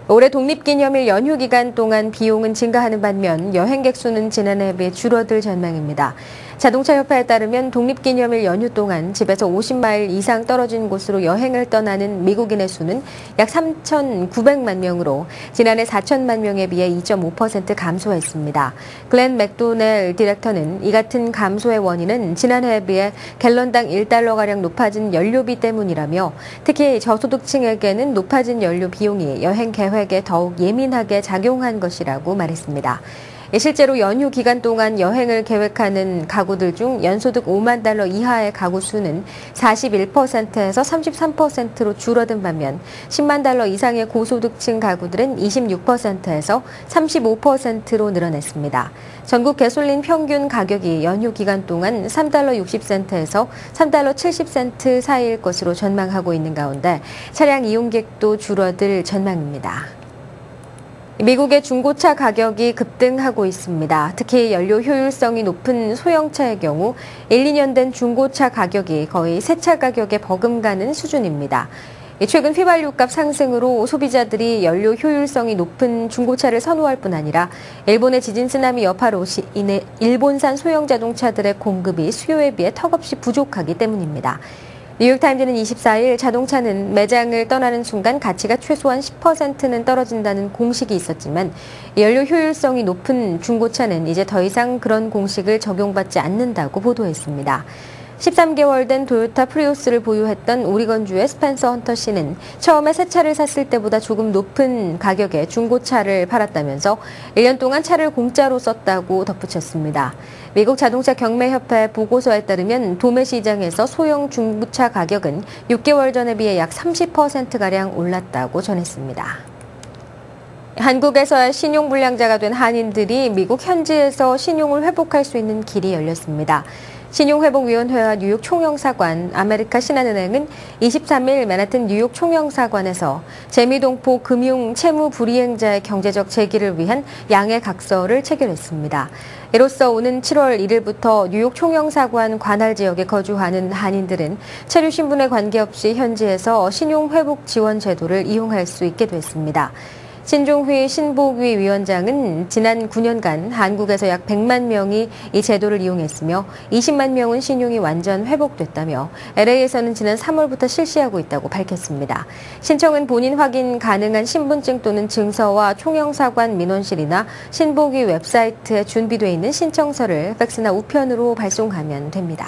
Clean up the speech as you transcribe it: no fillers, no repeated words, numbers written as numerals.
올해 독립기념일 연휴 기간 동안 비용은 증가하는 반면 여행객 수는 지난해에 비해 줄어들 전망입니다. 자동차협회에 따르면 독립기념일 연휴 동안 집에서 50마일 이상 떨어진 곳으로 여행을 떠나는 미국인의 수는 약 3,900만 명으로 지난해 4천만 명에 비해 2.5% 감소했습니다. 글렌 맥도넬 디렉터는 이 같은 감소의 원인은 지난해에 비해 갤런당 1달러가량 높아진 연료비 때문이라며 특히 저소득층에게는 높아진 연료 비용이 여행 계획에 더욱 예민하게 작용한 것이라고 말했습니다. 실제로 연휴 기간 동안 여행을 계획하는 가구들 중 연소득 5만 달러 이하의 가구 수는 41%에서 33%로 줄어든 반면 10만 달러 이상의 고소득층 가구들은 26%에서 35%로 늘어났습니다. 전국 가솔린 평균 가격이 연휴 기간 동안 3달러 60센트에서 3달러 70센트 사이일 것으로 전망하고 있는 가운데 차량 이용객도 줄어들 전망입니다. 미국의 중고차 가격이 급등하고 있습니다. 특히 연료 효율성이 높은 소형차의 경우 1, 2년 된 중고차 가격이 거의 새 차 가격에 버금가는 수준입니다. 최근 휘발유값 상승으로 소비자들이 연료 효율성이 높은 중고차를 선호할 뿐 아니라 일본의 지진 쓰나미 여파로 인해 일본산 소형 자동차들의 공급이 수요에 비해 턱없이 부족하기 때문입니다. 뉴욕타임즈는 24일 자동차는 매장을 떠나는 순간 가치가 최소한 10%는 떨어진다는 공식이 있었지만 연료 효율성이 높은 중고차는 이제 더 이상 그런 공식을 적용받지 않는다고 보도했습니다. 13개월 된 토요타 프리우스를 보유했던 오리건주의 스펜서 헌터 씨는 처음에 새 차를 샀을 때보다 조금 높은 가격에 중고차를 팔았다면서 1년 동안 차를 공짜로 썼다고 덧붙였습니다. 미국 자동차 경매협회 보고서에 따르면 도매 시장에서 소형 중고차 가격은 6개월 전에 비해 약 30%가량 올랐다고 전했습니다. 한국에서의 신용불량자가 된 한인들이 미국 현지에서 신용을 회복할 수 있는 길이 열렸습니다. 신용회복위원회와 뉴욕 총영사관, 아메리카 신한은행은 23일 맨하튼 뉴욕 총영사관에서 재미동포 금융 채무 불이행자의 경제적 재기를 위한 양해각서를 체결했습니다. 이로써 오는 7월 1일부터 뉴욕 총영사관 관할 지역에 거주하는 한인들은 체류 신분에 관계없이 현지에서 신용회복 지원 제도를 이용할 수 있게 됐습니다. 신종휘 신복위 위원장은 지난 9년간 한국에서 약 100만 명이 이 제도를 이용했으며 20만 명은 신용이 완전 회복됐다며 LA에서는 지난 3월부터 실시하고 있다고 밝혔습니다. 신청은 본인 확인 가능한 신분증 또는 증서와 총영사관 민원실이나 신복위 웹사이트에 준비돼 있는 신청서를 팩스나 우편으로 발송하면 됩니다.